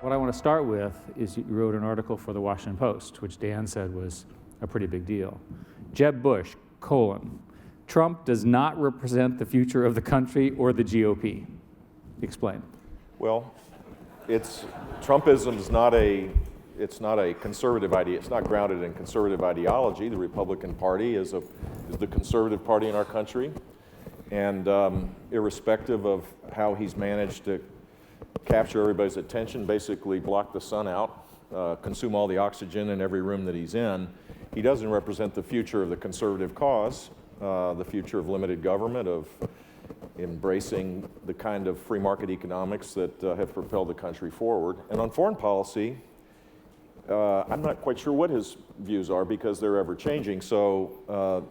What I want to start with is you wrote an article for the Washington Post, which Dan said was a pretty big deal. Jeb Bush, Trump does not represent the future of the country or the GOP. Explain. Well, Trumpism is not a conservative idea. It's not grounded in conservative ideology. The Republican Party is the conservative party in our country, and irrespective of how he's managed to capture everybody's attention, basically block the sun out, consume all the oxygen in every room that he's in, he doesn't represent the future of the conservative cause, the future of limited government, of embracing the kind of free market economics that have propelled the country forward. And on foreign policy, I'm not quite sure what his views are because they're ever changing. So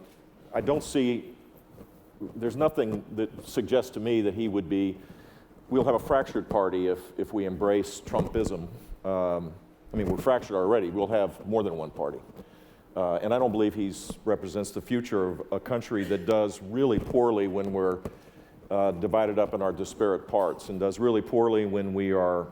I don't see, there's nothing that suggests to me that he would be, we'll have a fractured party if we embrace Trumpism. I mean, we're fractured already. We'll have more than one party. And I don't believe he represents the future of a country that does really poorly when we're divided up in our disparate parts, and does really poorly when we are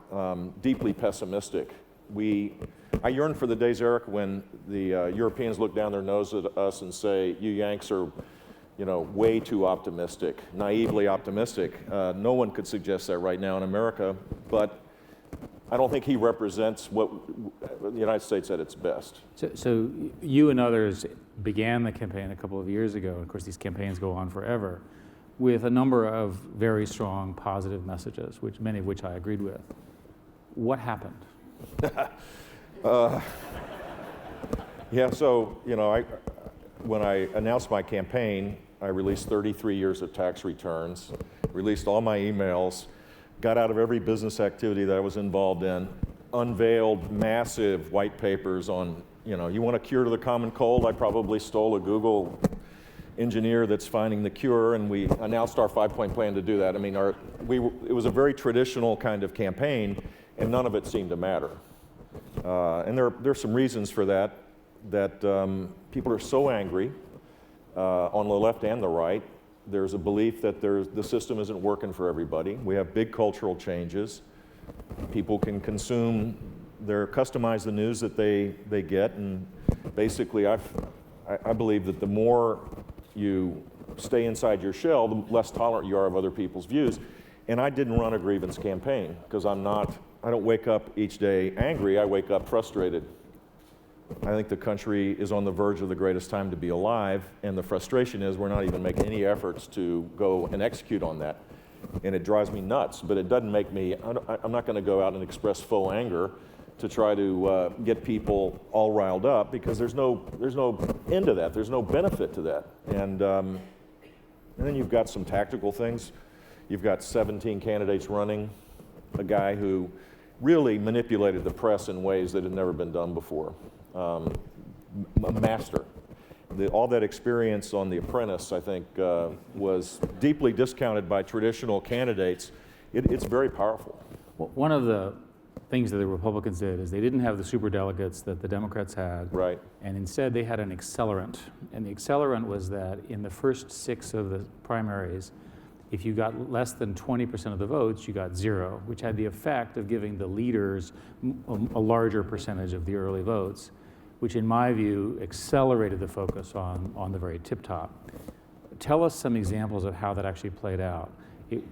deeply pessimistic. I yearn for the days, Eric, when the Europeans look down their nose at us and say, you Yanks are, way too optimistic, naively optimistic. No one could suggest that right now in America, but I don't think he represents what the United States at its best. So you and others began the campaign a couple of years ago. Of course, these campaigns go on forever, with a number of very strong positive messages, many of which I agreed with. What happened? Yeah, so, when I announced my campaign, I released 33 years of tax returns, released all my emails, got out of every business activity that I was involved in, unveiled massive white papers on, you want a cure to the common cold? I probably stole a Google engineer that's finding the cure, and we announced our 5-point plan to do that. I mean, it was a very traditional kind of campaign, and none of it seemed to matter. And there's some reasons for that people are so angry on the left and the right. There's a belief that the system isn't working for everybody. We have big cultural changes. People can customize the news that they get, and basically I believe that the more you stay inside your shell, the less tolerant you are of other people's views. And I didn't run a grievance campaign because I don't wake up each day angry, I wake up frustrated. I think the country is on the verge of the greatest time to be alive, and the frustration is we're not even making any efforts to go and execute on that. And it drives me nuts, but it doesn't make me, I'm not going to go out and express faux anger to try to get people all riled up, because there's no end to that, there's no benefit to that. And then you've got some tactical things. You've got 17 candidates running, a guy who really manipulated the press in ways that had never been done before. A master. All that experience on The Apprentice, I think, was deeply discounted by traditional candidates. It's very powerful. Well, one of the things that the Republicans did is they didn't have the superdelegates that the Democrats had. Right. And instead they had an accelerant. And the accelerant was that in the first 6 of the primaries, if you got less than 20% of the votes, you got 0, which had the effect of giving the leaders a larger percentage of the early votes, which in my view accelerated the focus on the very tip top. Tell us some examples of how that actually played out. It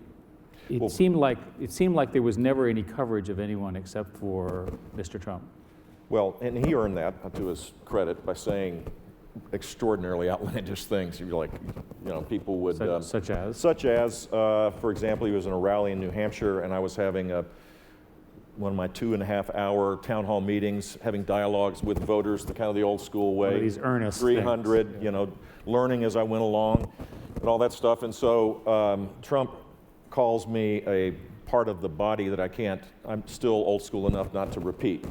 seemed like there was never any coverage of anyone except for Mr. Trump. Well, and he earned that to his credit by saying extraordinarily outlandish things. You'd be like, people would... Such as? Such as, for example, he was in a rally in New Hampshire, and I was having one of my 2.5-hour town hall meetings, having dialogues with voters, the old school way. One of these earnest 300, things. Learning as I went along, and all that stuff. And so Trump calls me a part of the body that I'm still old school enough not to repeat.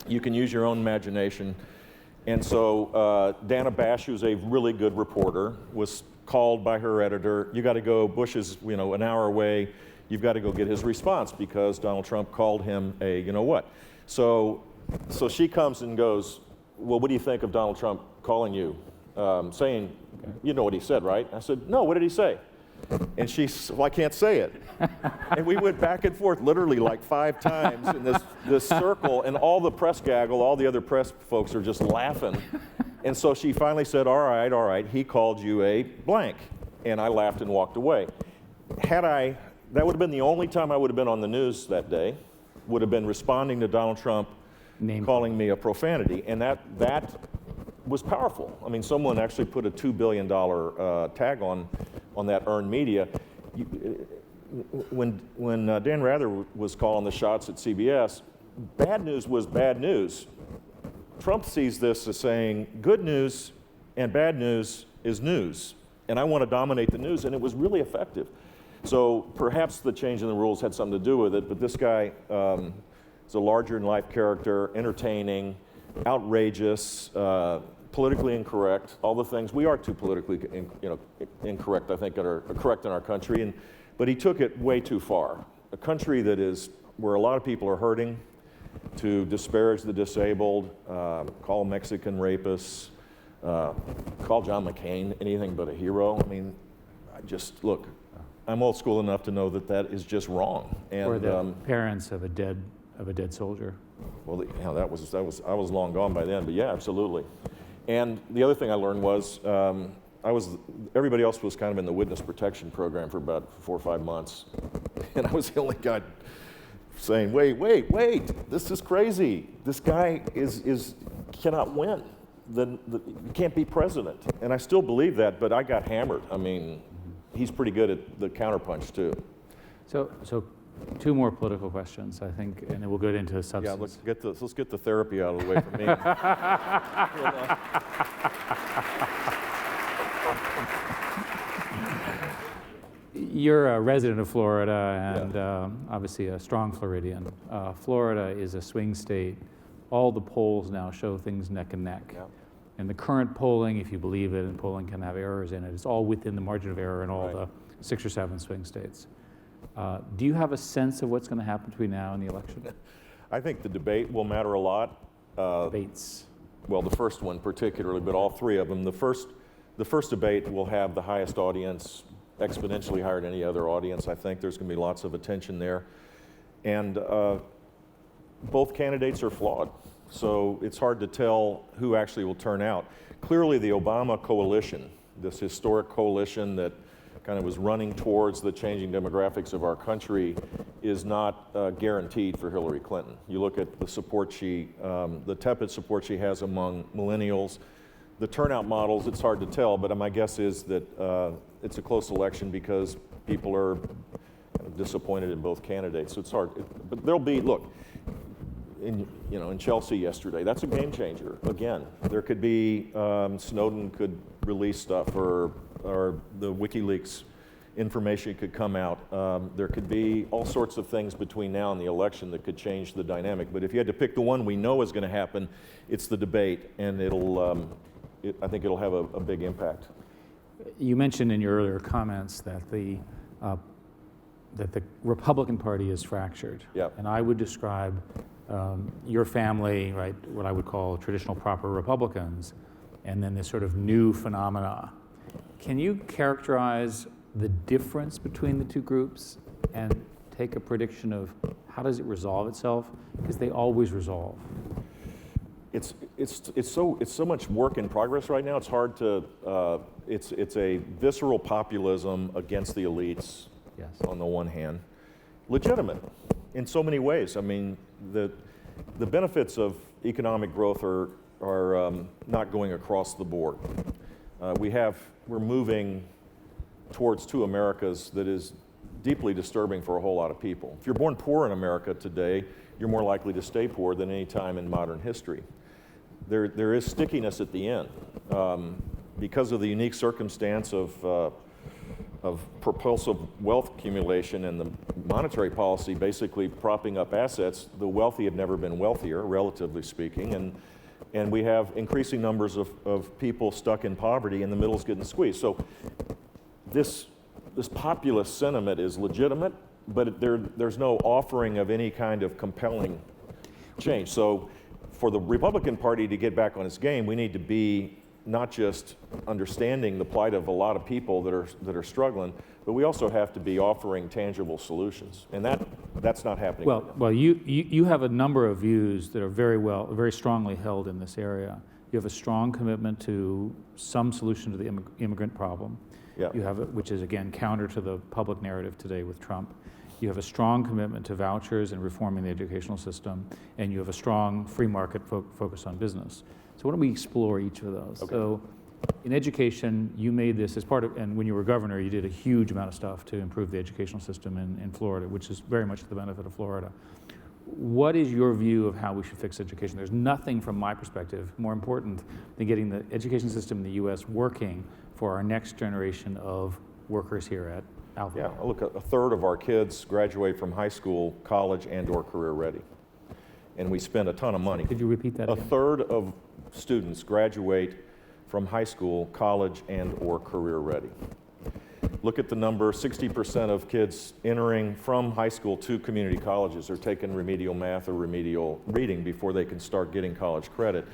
You can use your own imagination. And so Dana Bash, who's a really good reporter, was called by her editor. You got to go, Bush is an hour away. You've got to go get his response because Donald Trump called him a what. So she comes and goes, well, what do you think of Donald Trump calling you? Saying, you know what he said, right? I said, no, what did he say? And she said, well, I can't say it. And we went back and forth literally like 5 times in this circle, and all the press gaggle, all the other press folks are just laughing. And so she finally said, all right, he called you a blank. And I laughed and walked away. That would have been the only time I would have been on the news that day, would have been responding to Donald Trump calling me a profanity. And that was powerful. I mean, someone actually put a $2 billion tag on that earned media. When Dan Rather was calling the shots at CBS, bad news was bad news. Trump sees this as saying good news and bad news is news, and I want to dominate the news, and it was really effective. So perhaps the change in the rules had something to do with it, but this guy is a larger-than-life character, entertaining, outrageous, politically incorrect, all the things. We are too politically incorrect, I think, are correct in our country, but he took it way too far. A country that is where a lot of people are hurting, to disparage the disabled, call Mexican rapists, call John McCain anything but a hero. I mean, look, I'm old school enough to know that is just wrong. And, or the parents of a dead soldier. Well, I was long gone by then, but yeah, absolutely. And the other thing I learned was everybody else was kind of in the witness protection program for about 4 or 5 months, and I was the only guy saying, wait, this is crazy. This guy cannot win. You can't be president. And I still believe that, but I got hammered. I mean, he's pretty good at the counterpunch too. So 2 more political questions, I think, and then we'll get into substance. Yeah, let's get the therapy out of the way from me. You're a resident of Florida and obviously a strong Floridian. Florida is a swing state. All the polls now show things neck and neck. Yeah. And the current polling, if you believe it, and polling can have errors in it, it's all within the margin of error in all the 6 or 7 swing states. Do you have a sense of what's going to happen between now and the election? I think the debate will matter a lot. Debates. Well, the first one particularly, but all 3 of them. The first debate will have the highest audience, exponentially higher than any other audience. I think there's going to be lots of attention there. And both candidates are flawed, so it's hard to tell who actually will turn out. Clearly, the Obama coalition, this historic coalition that kind of was running towards the changing demographics of our country, is not guaranteed for Hillary Clinton. You look at the support the tepid support she has among millennials. The turnout models, it's hard to tell, but my guess is that it's a close election because people are kind of disappointed in both candidates. So it's hard. But there'll be, look, in Chelsea yesterday, that's a game changer. Again, there could be, Snowden could release stuff, or the WikiLeaks information could come out. There could be all sorts of things between now and the election that could change the dynamic. But if you had to pick the one we know is going to happen, it's the debate, and I think it'll have a big impact. You mentioned in your earlier comments that the Republican Party is fractured. Yeah. And I would describe your family, right, what I would call traditional proper Republicans, and then this sort of new phenomena. Can you characterize the difference between the 2 groups and take a prediction of how does it resolve itself? Because they always resolve. It's so much work in progress right now. It's hard to. It's a visceral populism against the elites. Yes. On the one hand, legitimate in so many ways. I mean, the benefits of economic growth are not going across the board. We're moving towards 2 Americas that is deeply disturbing for a whole lot of people. If you're born poor in America today, you're more likely to stay poor than any time in modern history. There is stickiness at the end because of the unique circumstance of propulsive wealth accumulation and the monetary policy basically propping up assets. The wealthy have never been wealthier, relatively speaking, and we have increasing numbers of people stuck in poverty, and the middle's getting squeezed. So this populist sentiment is legitimate, but there's no offering of any kind of compelling change. So for the Republican Party to get back on its game, we need to be not just understanding the plight of a lot of people that are struggling, but we also have to be offering tangible solutions, and that's not happening. Well, you have a number of views that are very strongly held in this area. You have a strong commitment to some solution to the immigrant problem. Yeah. You have, which is again counter to the public narrative today with Trump. You have a strong commitment to vouchers and reforming the educational system, and you have a strong free market focus on business. So why don't we explore each of those? Okay. So in education, you made this as part of, and when you were governor, you did a huge amount of stuff to improve the educational system in Florida, which is very much to the benefit of Florida. What is your view of how we should fix education? There's nothing from my perspective more important than getting the education system in the US working for our next generation of workers here at Alpha. Yeah, look, a third of our kids graduate from high school, college, and/or career ready. And we spend a ton of money. Could you repeat that A again? third of students graduate from high school, college, and/or career ready. Look at the number, 60% of kids entering from high school to community colleges are taking remedial math or remedial reading before they can start getting college credit.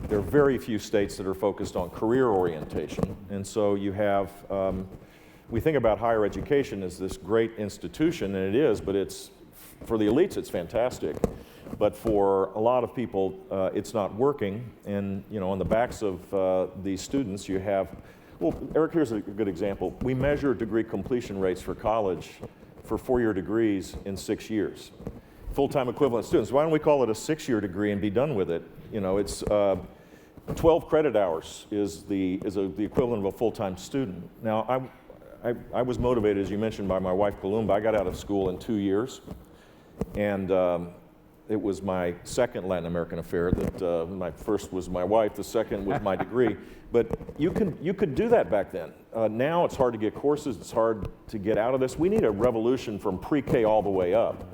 There are very few states that are focused on career orientation. And so you have, we think about higher education as this great institution, and it is, but it's, for the elites, it's fantastic. But for a lot of people, it's not working. And on the backs of these students, you have, well, Eric, here's a good example. We measure degree completion rates for college for 4-year degrees in 6 years. Full-time equivalent students. Why don't we call it a 6-year degree and be done with it? It's 12 credit hours is the equivalent of a full-time student. Now, I was motivated, as you mentioned, by my wife, Palumba. I got out of school in 2 years, and it was my second Latin American affair. That my first was my wife, the second was my degree. But you could do that back then. Now it's hard to get courses. It's hard to get out of this. We need a revolution from pre-K all the way up.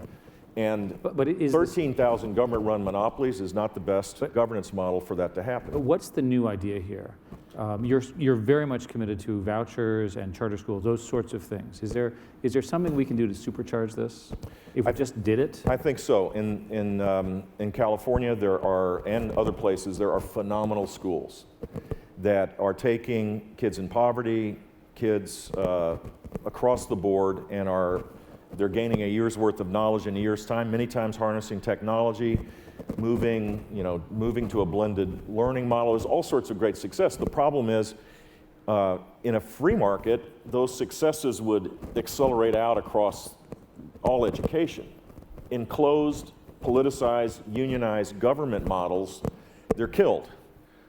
And 13,000 government-run monopolies is not the best governance model for that to happen. But what's the new idea here? You're very much committed to vouchers and charter schools, those sorts of things. Is there something we can do to supercharge this? If we just did it? I think so. In California, there are, and other places, there are phenomenal schools that are taking kids in poverty, kids across the board, and they're gaining a year's worth of knowledge in a year's time, many times harnessing technology, moving to a blended learning model. There's all sorts of great success. The problem is, in a free market, those successes would accelerate out across all education. In closed, politicized, unionized government models, they're killed.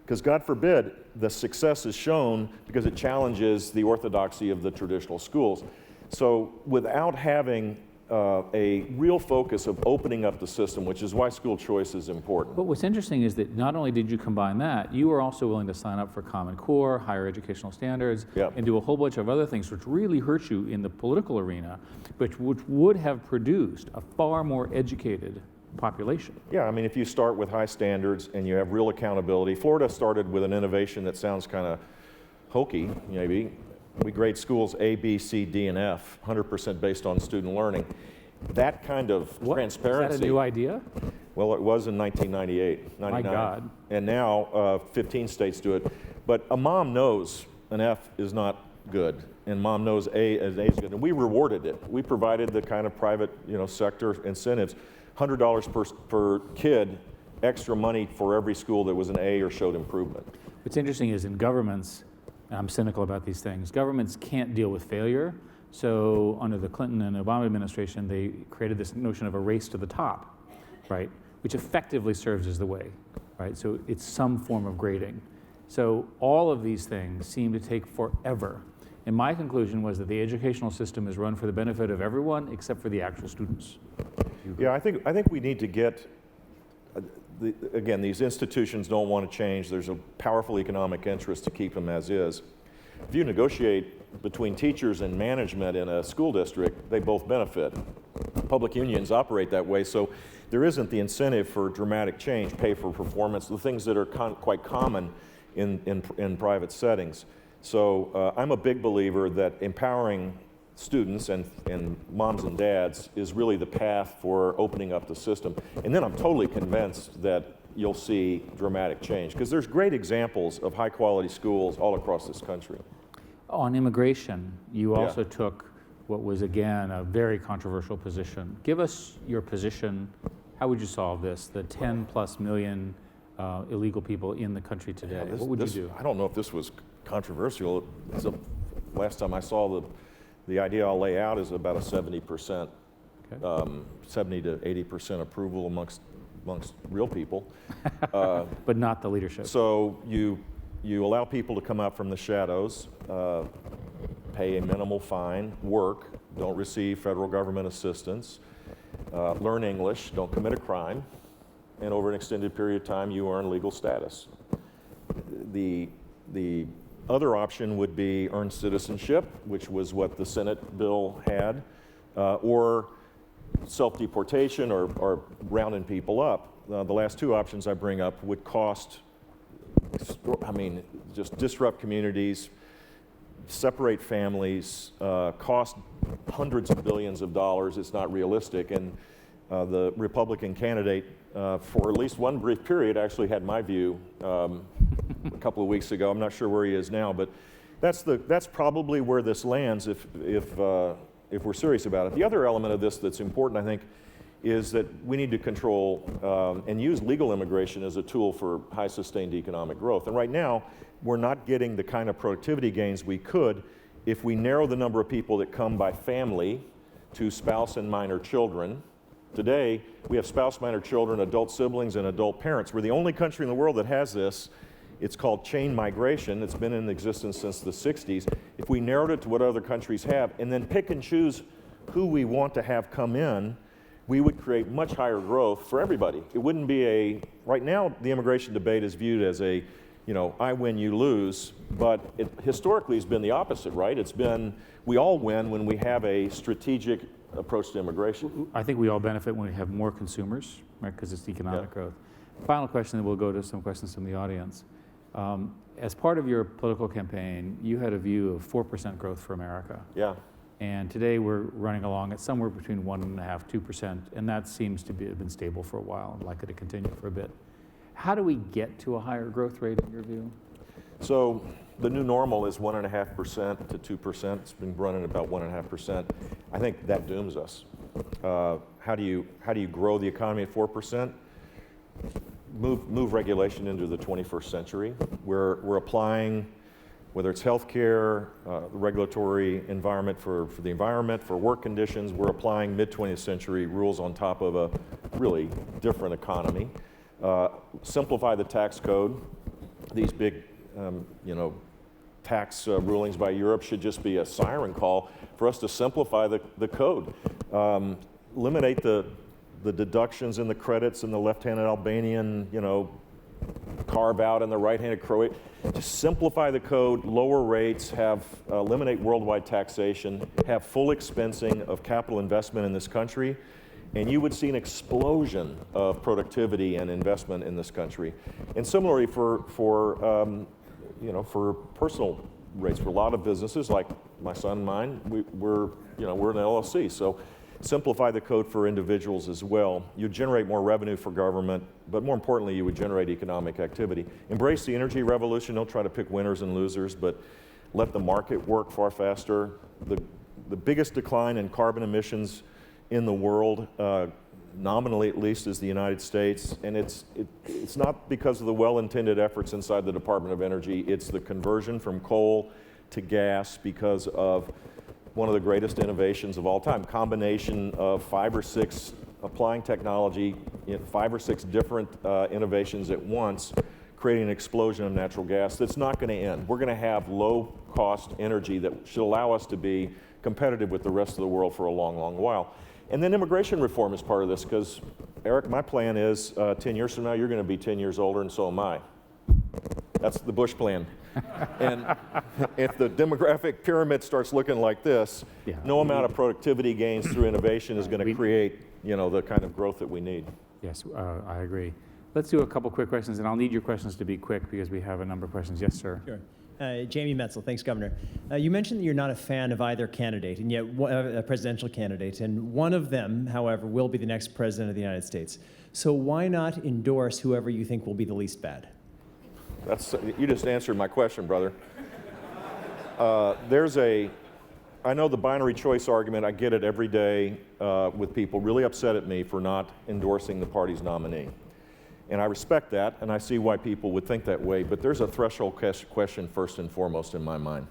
Because God forbid, the success is shown because it challenges the orthodoxy of the traditional schools. So without having a real focus of opening up the system, which is why school choice is important. But what's interesting is that not only did you combine that, you were also willing to sign up for Common Core, higher educational standards, and do a whole bunch of other things which really hurt you in the political arena, which would have produced a far more educated population. Yeah, I mean, if you start with high standards and you have real accountability. Florida started with an innovation that sounds kind of hokey, maybe. We grade schools A, B, C, D, and F, 100% based on student learning. That kind of transparency. Is that a new idea? Well, it was in 1998, 99. My God. And now 15 states do it. But a mom knows an F is not good, and mom knows A is good. And we rewarded it. We provided the kind of private sector incentives. $100 per kid, extra money for every school that was an A or showed improvement. What's interesting is in governments, and I'm cynical about these things, governments can't deal with failure. So under the Clinton and Obama administration, they created this notion of a race to the top, right? Which effectively serves as the way, right? So it's some form of grading. So all of these things seem to take forever. And my conclusion was that the educational system is run for the benefit of everyone except for the actual students. Yeah, I think we need to get, again, these institutions don't want to change. There's a powerful economic interest to keep them as is. If you negotiate between teachers and management in a school district, they both benefit. Public unions operate that way, so there isn't the incentive for dramatic change, pay for performance, the things that are quite common in private settings. So I'm a big believer that empowering students and moms and dads is really the path for opening up the system. And then I'm totally convinced that you'll see dramatic change, because there's great examples of high quality schools all across this country. On immigration, you also took what was, again, a very controversial position. Give us your position. How would you solve this, the 10+ million illegal people in the country today? What would you do? I don't know if this was controversial. Last time I saw the idea I'll lay out is about a 70%, 70 to 80% approval amongst real people. But not the leadership. So you allow people to come out from the shadows, pay a minimal fine, work, don't receive federal government assistance, learn English, don't commit a crime, and over an extended period of time you earn legal status. The other option would be earn citizenship, which was what the Senate bill had, or self-deportation or rounding people up. The last two options I bring up would cost, just disrupt communities, separate families, cost hundreds of billions of dollars. It's not realistic. And the Republican candidate, for at least one brief period, actually had my view a couple of weeks ago. I'm not sure where he is now, but that's probably where this lands if we're serious about it. The other element of this that's important, I think, is that we need to control and use legal immigration as a tool for high sustained economic growth. And right now, we're not getting the kind of productivity gains we could if we narrow the number of people that come by family to spouse and minor children. Today, we have spouse, minor children, adult siblings, and adult parents. We're the only country in the world that has this. It's called chain migration. It's been in existence since the 60s. If we narrowed it to what other countries have and then pick and choose who we want to have come in, we would create much higher growth for everybody. It wouldn't be right now the immigration debate is viewed as a, I win, you lose, but it historically has been the opposite, right? It's been, we all win when we have a strategic approach to immigration. I think we all benefit when we have more consumers, right, because it's economic growth. Final question, then we'll go to some questions from the audience. As part of your political campaign, you had a view of 4% growth for America. Yeah. And today we're running along at somewhere between 1.5%, 2%, and that seems to have been stable for a while and likely to continue for a bit. How do we get to a higher growth rate in your view? So the new normal is 1.5% to 2%. It's been running about 1.5%. I think that dooms us. How do you grow the economy at 4%? Move regulation into the 21st century. We're applying, whether it's healthcare, the regulatory environment for the environment, for work conditions, we're applying mid-20th century rules on top of a really different economy. Simplify the tax code. These big, tax rulings by Europe should just be a siren call for us to simplify the code. Eliminate the deductions and the credits and the left-handed Albanian, carve out and the right-handed Croat. Just simplify the code, lower rates, eliminate worldwide taxation, have full expensing of capital investment in this country, and you would see an explosion of productivity and investment in this country. And similarly for personal rates, for a lot of businesses like my son and mine, we're an LLC, so simplify the code for individuals as well. You generate more revenue for government, but more importantly, you would generate economic activity. Embrace the energy revolution. Don't try to pick winners and losers, but let the market work far faster. The biggest decline in carbon emissions in the world, nominally at least, is the United States. And it's not because of the well-intended efforts inside the Department of Energy. It's the conversion from coal to gas because of one of the greatest innovations of all time. Combination of 5 or 6 applying technology in 5 or 6 different innovations at once, creating an explosion of natural gas that's not going to end. We're going to have low-cost energy that should allow us to be competitive with the rest of the world for a long, long while. And then immigration reform is part of this, because, Eric, my plan is 10 years from now, you're going to be 10 years older, and so am I. That's the Bush plan. And if the demographic pyramid starts looking like this, no amount of productivity gains through innovation is going to create, the kind of growth that we need. Yes, I agree. Let's do a couple quick questions, and I'll need your questions to be quick because we have a number of questions. Yes, sir. Sure. Jamie Metzel, thanks, Governor. You mentioned that you're not a fan of either candidate, and yet a presidential candidate, and one of them, however, will be the next president of the United States. So why not endorse whoever you think will be the least bad? You just answered my question, brother. There's a I know the binary choice argument, I get it every day with people really upset at me for not endorsing the party's nominee. And I respect that, and I see why people would think that way, but there's a threshold question first and foremost in my mind.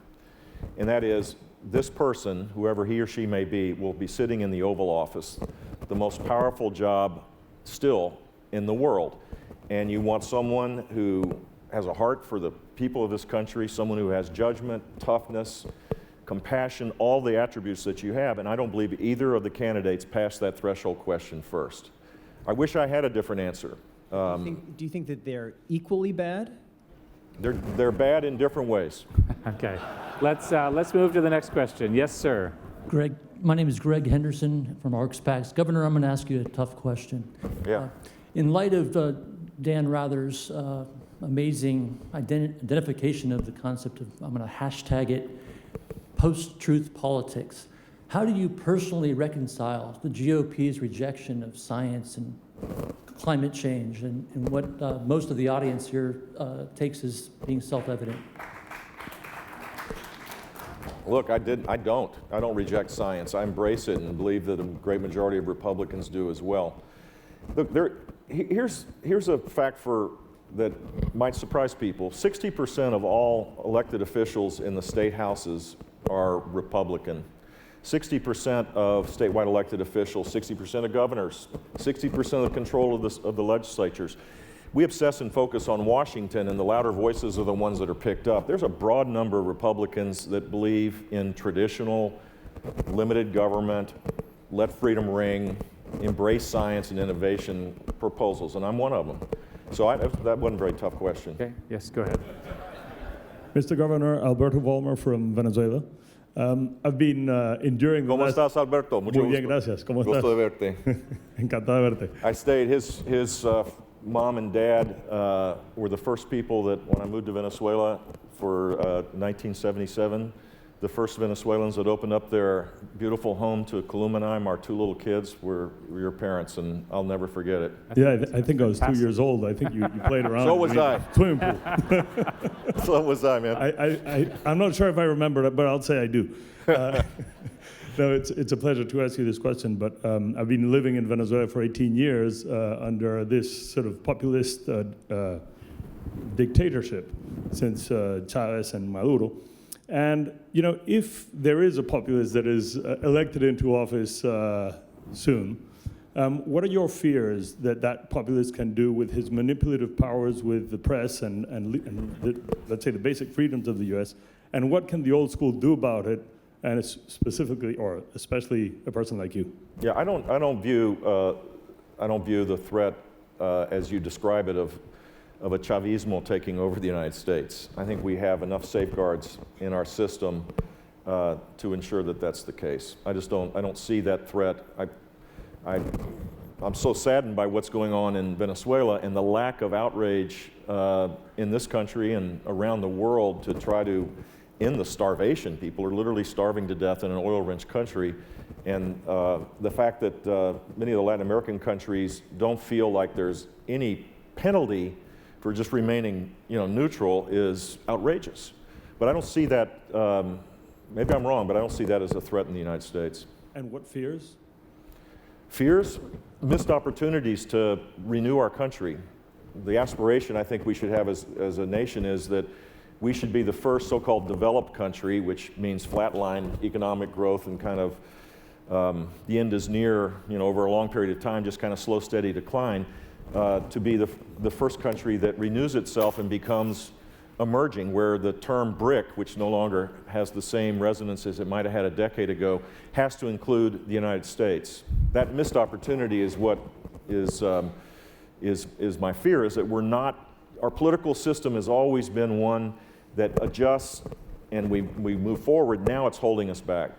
And that is, this person, whoever he or she may be, will be sitting in the Oval Office, the most powerful job still in the world. And you want someone who has a heart for the people of this country, someone who has judgment, toughness, compassion, all the attributes that you have, and I don't believe either of the candidates passed that threshold question first. I wish I had a different answer. Do you think that they're equally bad? They're bad in different ways. Okay, let's move to the next question. Yes, sir. Greg, my name is Greg Henderson from ArcSpax. Governor, I'm going to ask you a tough question. Yeah. In light of Dan Rather's amazing identification of the concept of, I'm going to hashtag it, post-truth politics, how do you personally reconcile the GOP's rejection of science and climate change and what most of the audience here takes as being self-evident? Look, I don't reject science. I embrace it and believe that a great majority of Republicans do as well. Look, here's a fact that might surprise people. 60% of all elected officials in the state houses are Republican. 60% of statewide elected officials, 60% of governors, 60% of the control of the legislatures. We obsess and focus on Washington, and the louder voices are the ones that are picked up. There's a broad number of Republicans that believe in traditional, limited government, let freedom ring, embrace science and innovation proposals, and I'm one of them. So that wasn't a very tough question. Okay, yes, go ahead. Mr. Governor, Alberto Volmer from Venezuela. I've been enduring the ¿Cómo last... estás, Alberto? Mucho Muy bien, gusto. gracias. ¿Cómo Gusto estás? de verte. Encantado de verte. I stayed, his mom and dad were the first people that, when I moved to Venezuela for 1977, the first Venezuelans that opened up their beautiful home to Columenime, our two little kids, were your parents, and I'll never forget it. Yeah, I think I was 2 years old. I think you played around. So was I. Swimming pool. So was I, man. I'm not sure if I remember it, but I'll say I do. No, it's a pleasure to ask you this question, but I've been living in Venezuela for 18 years under this sort of populist dictatorship since Chavez and Maduro. And, you know, if there is a populist that is elected into office soon, what are your fears that populist can do with his manipulative powers with the press and let's say, the basic freedoms of the U.S., and what can the old school do about it, and specifically, or especially a person like you? Yeah, I don't view the threat as you describe it of a Chavismo taking over the United States. I think we have enough safeguards in our system to ensure that that's the case. I don't see that threat. I'm so saddened by what's going on in Venezuela and the lack of outrage in this country and around the world to try to end the starvation. People are literally starving to death in an oil-rich country. And the fact that many of the Latin American countries don't feel like there's any penalty for just remaining, neutral is outrageous. But I don't see that, maybe I'm wrong, but I don't see that as a threat in the United States. And what fears? Fears? Missed opportunities to renew our country. The aspiration I think we should have as a nation is that we should be the first so-called developed country, which means flatline economic growth and kind of the end is near, over a long period of time, just kind of slow, steady decline. To be the first country that renews itself and becomes emerging, where the term BRIC, which no longer has the same resonance as it might have had a decade ago, has to include the United States. That missed opportunity is what is my fear, is that our political system has always been one that adjusts and we move forward. Now it's holding us back.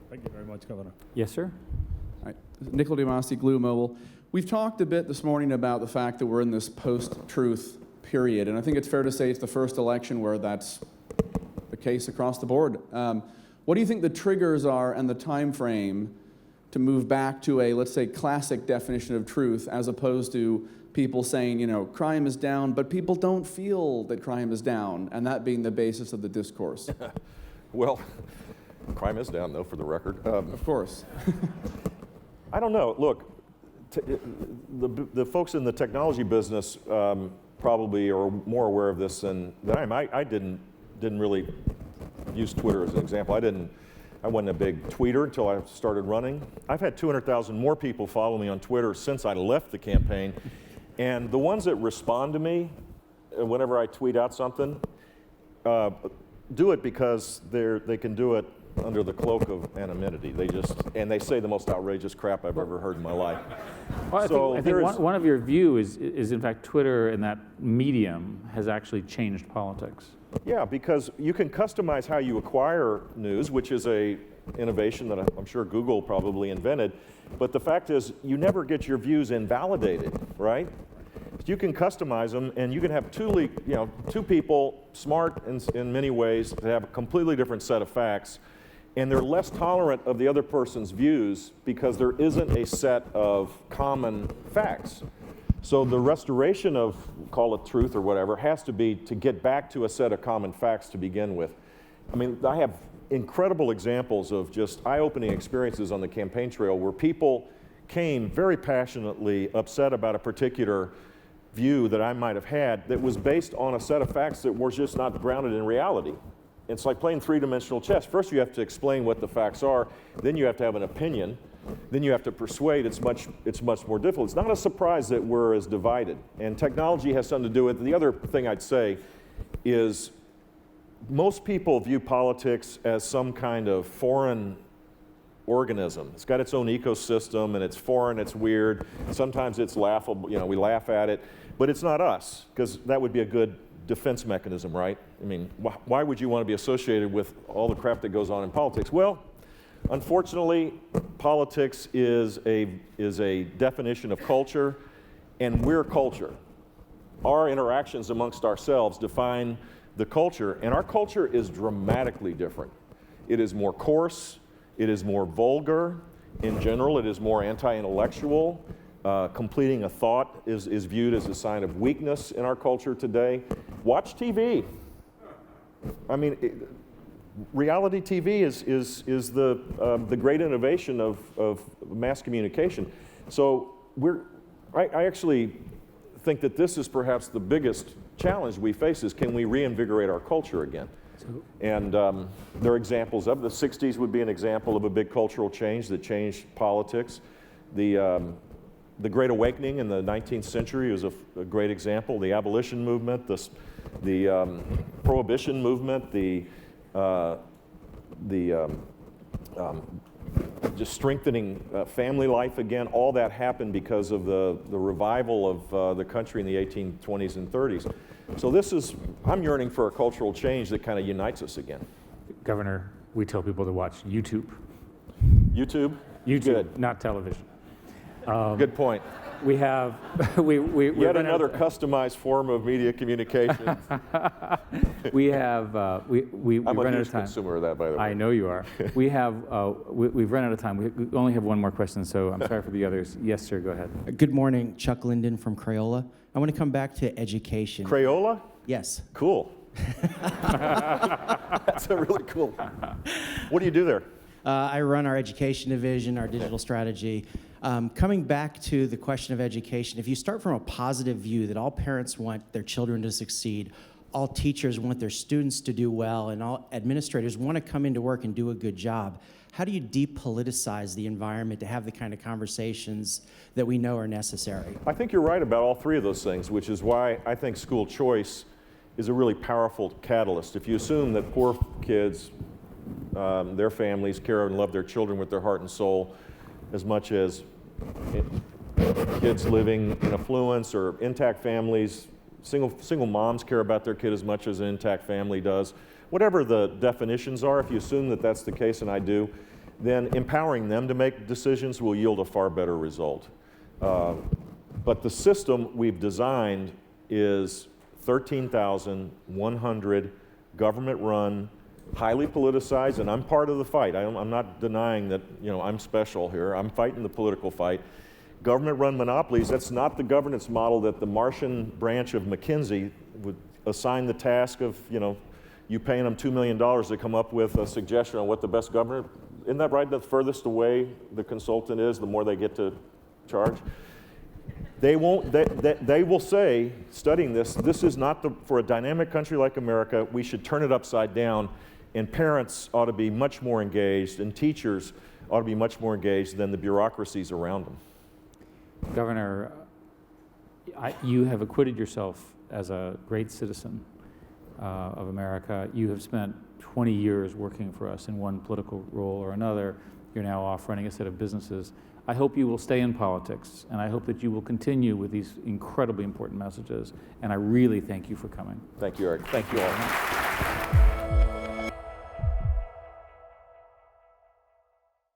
Thank you very much, Governor. Yes, sir. All right. Nickel DiMasi, Glue Mobile. We've talked a bit this morning about the fact that we're in this post-truth period, and I think it's fair to say it's the first election where that's the case across the board. What do you think the triggers are and the time frame to move back to a, let's say, classic definition of truth, as opposed to people saying, crime is down, but people don't feel that crime is down, and that being the basis of the discourse? Well, Crime is down, though, for the record. Of course. I don't know. Look, the folks in the technology business probably are more aware of this than I am. I didn't really use Twitter as an example. I wasn't a big tweeter until I started running. I've had 200,000 more people follow me on Twitter since I left the campaign. And the ones that respond to me whenever I tweet out something, do it because they can do it under the cloak of anonymity. They say the most outrageous crap I've ever heard in my life. Well, I think one of your view is in fact Twitter and that medium has actually changed politics. Yeah, because you can customize how you acquire news, which is a innovation that I'm sure Google probably invented. But the fact is, you never get your views invalidated, right? You can customize them, and you can have two people, smart in many ways, that have a completely different set of facts, and they're less tolerant of the other person's views because there isn't a set of common facts. So the restoration of, call it truth or whatever, has to be to get back to a set of common facts to begin with. I mean, I have incredible examples of just eye-opening experiences on the campaign trail where people came very passionately upset about a particular view that I might have had that was based on a set of facts that were just not grounded in reality. It's like playing three-dimensional chess. First you have to explain what the facts are, then you have to have an opinion, then you have to persuade. It's much more difficult. It's not a surprise that we're as divided. And technology has something to do with it. The other thing I'd say is most people view politics as some kind of foreign organism. It's got its own ecosystem, and it's foreign, it's weird. Sometimes it's laughable, we laugh at it. But it's not us, because that would be a good defense mechanism, right? I mean, why would you want to be associated with all the crap that goes on in politics? Well, unfortunately, politics is a definition of culture, and we're culture. Our interactions amongst ourselves define the culture, and our culture is dramatically different. It is more coarse, it is more vulgar. In general, it is more anti-intellectual. Completing a thought is viewed as a sign of weakness in our culture today. Watch TV. I mean, reality TV is the great innovation of mass communication. So I actually think that this is perhaps the biggest challenge we face is can we reinvigorate our culture again? And there are examples of the 60s would be an example of a big cultural change that changed politics. The Great Awakening in the 19th century was a great example. The abolition movement, the prohibition movement, just strengthening family life again, all that happened because of the revival of the country in the 1820s and 30s. So I'm yearning for a cultural change that kind of unites us again. Governor, we tell people to watch YouTube. YouTube? YouTube, Good. not television. Good point. We have Yet another customized form of media communication. we've run out of time. Consumer of that, by the way. I know you are. We've run out of time. We only have one more question, so I'm sorry for the others. Yes, sir, go ahead. Good morning, Chuck Linden from Crayola. I want to come back to education. Crayola? Yes. Cool. That's a really cool. What do you do there? I run our education division, our digital strategy. Coming back to the question of education, if you start from a positive view that all parents want their children to succeed, all teachers want their students to do well, and all administrators want to come into work and do a good job, how do you depoliticize the environment to have the kind of conversations that we know are necessary? I think you're right about all three of those things, which is why I think school choice is a really powerful catalyst. If you assume that poor kids, their families care and love their children with their heart and soul as much as kids living in affluence or intact families, single moms care about their kid as much as an intact family does. Whatever the definitions are, if you assume that that's the case, and I do, then empowering them to make decisions will yield a far better result. But the system we've designed is 13,100 government-run, highly politicized, and I'm part of the fight. I'm not denying that I'm special here. I'm fighting the political fight. Government-run monopolies, that's not the governance model that the Martian branch of McKinsey would assign the task of you paying them $2 million to come up with a suggestion on what the best governor, isn't that right? The furthest away the consultant is, the more they get to charge. They will say, studying this is not for a dynamic country like America, we should turn it upside down, and parents ought to be much more engaged, and teachers ought to be much more engaged than the bureaucracies around them. Governor, you have acquitted yourself as a great citizen of America. You have spent 20 years working for us in one political role or another. You're now off running a set of businesses. I hope you will stay in politics, and I hope that you will continue with these incredibly important messages, and I really thank you for coming. Thank you, Eric. Thank you all.